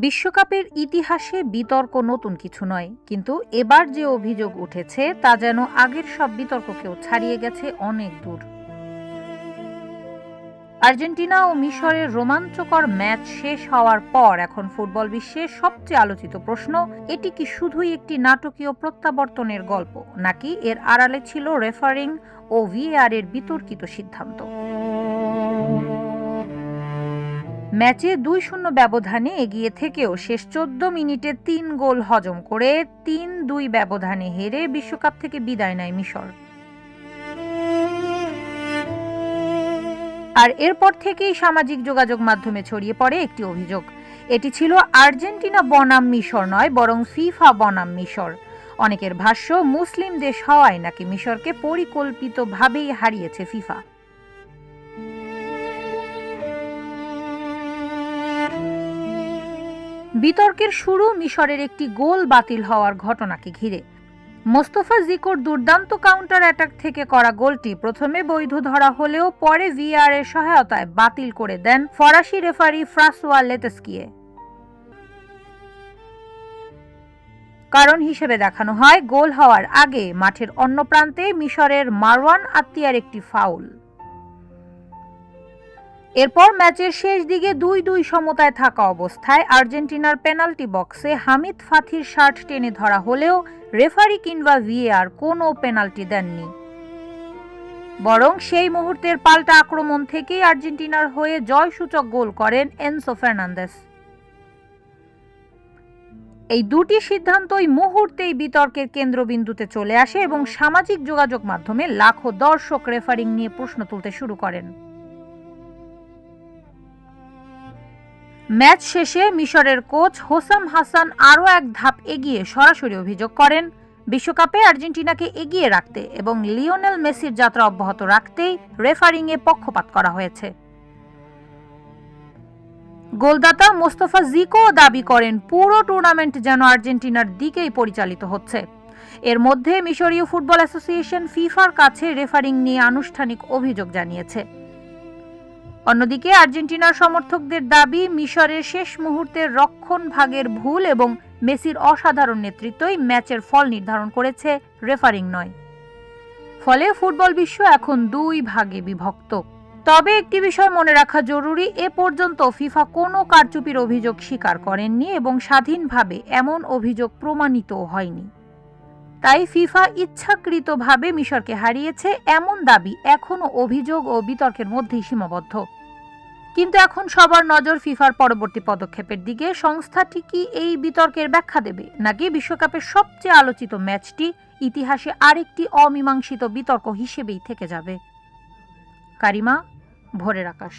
বিশ্বকাপের ইতিহাসে বিতর্ক নতুন কিছু নয়, কিন্তু এবার যে অভিযোগ উঠেছে তা যেন আগের সব বিতর্ককেও ছাড়িয়ে গেছে অনেক দূর। আর্জেন্টিনা ও মিশরের রোমাঞ্চকর ম্যাচ শেষ হওয়ার পর এখন ফুটবল বিশ্বের সবচেয়ে আলোচিত প্রশ্ন, এটি কি শুধুই একটি নাটকীয় প্রত্যাবর্তনের গল্প, নাকি এর আড়ালে ছিল রেফারিং ও ভিএআর এর বিতর্কিত সিদ্ধান্ত। ম্যাচে 2-0 ব্যবধানে এগিয়ে থেকেও শেষ 14 মিনিটে 3 গোল হজম করে 3-2 ব্যবধানে হেরে বিশ্বকাপ থেকে বিদায় নেয় মিশর। আর এরপর থেকেই সামাজিক যোগাযোগ মাধ্যমে ছড়িয়ে পড়ে একটি অভিযোগ, এটি ছিল আর্জেন্টিনা বনাম মিশর নয়, বরং ফিফা বনাম মিশর। অনেকের ভাষ্য, মুসলিম দেশ হওয়ায় নাকি মিশরকে পরিকল্পিতভাবেই হারিয়েছে ফিফা। বিতর্কের শুরু মিশরের একটি গোল বাতিল হওয়ার ঘটনাকে ঘিরে। মোস্তফা জিকোর দুর্দান্ত কাউন্টার অ্যাটাক থেকে করা গোলটি প্রথমে বৈধ ধরা হলেও পরে ভিআর এর সহায়তায় বাতিল করে দেন ফরাসি রেফারি ফ্রাঁসোয়া লেতেস্কিয়ে। কারণ হিসেবে দেখানো হয় গোল হওয়ার আগে মাঠের অন্য প্রান্তে মিশরের মারওয়ান আত্তিয়ার একটি ফাউল। এরপর ম্যাচের শেষ দিকে 2-2 সমতায় থাকা অবস্থায় আর্জেন্টিনার পেনাল্টি বক্সে হামিদ ফাথির শার্ট টেনে ধরা হলেও রেফারি কিংবা ভিএআর কোনো পেনাল্টি দেননি, বরং সেই মুহূর্তের পাল্টা আক্রমণ থেকেই আর্জেন্টিনার হয়ে জয়সূচক গোল করেন এনসো ফার্নান্দেস। এই দুটি সিদ্ধান্তই মুহূর্তেই বিতর্কের কেন্দ্রবিন্দুতে চলে আসে এবং সামাজিক যোগাযোগ মাধ্যমে লাখো দর্শক রেফারিং নিয়ে প্রশ্ন তুলতে শুরু করেন। ম্যাচ শেষে মিশরের কোচ হোসাম হাসান আরও এক ধাপ এগিয়ে সরাসরি অভিযোগ করেন, বিশ্বকাপে আর্জেন্টিনাকে এগিয়ে রাখতে এবং লিওনেল মেসির যাত্রা অব্যাহত রাখতেই রেফারিংয়ে পক্ষপাত করা হয়েছে। গোলদাতা মোস্তফা জিকো দাবি করেন পুরো টুর্নামেন্ট যেন আর্জেন্টিনার দিকেই পরিচালিত হচ্ছে। এর মধ্যে মিশরীয় ফুটবল অ্যাসোসিয়েশন ফিফার কাছে রেফারিং নিয়ে আনুষ্ঠানিক অভিযোগ জানিয়েছে। অন্যদিকে আর্জেন্টিনার সমর্থকদের দাবি, মিশরের শেষ মুহূর্তের রক্ষণ ভাগের ভুল এবং মেসির অসাধারণ নেতৃত্বই ম্যাচের ফল নির্ধারণ করেছে, রেফারিং নয়। ফলে ফুটবল বিশ্ব এখন দুই ভাগে বিভক্ত। তবে একটি বিষয় মনে রাখা জরুরি, এ পর্যন্ত ফিফা কোনো কারচুপির অভিযোগ স্বীকার করেননি এবং স্বাধীনভাবে এমন অভিযোগ প্রমাণিতও হয়নি। তাই ফিফা ইচ্ছাকৃতভাবে মিশরকে হারিয়েছে এমন দাবি এখনও অভিযোগ ও বিতর্কের মধ্যেই সীমাবদ্ধ। কিন্তু এখন সবার নজর ফিফার পরবর্তী পদক্ষেপের দিকে। সংস্থাটি কি এই বিতর্কের ব্যাখ্যা দেবে, নাকি বিশ্বকাপের সবচেয়ে আলোচিত ম্যাচটি ইতিহাসে আরেকটি অমীমাংসিত বিতর্ক হিসেবেই থেকে যাবে? কারিমা, ভোরের আকাশ।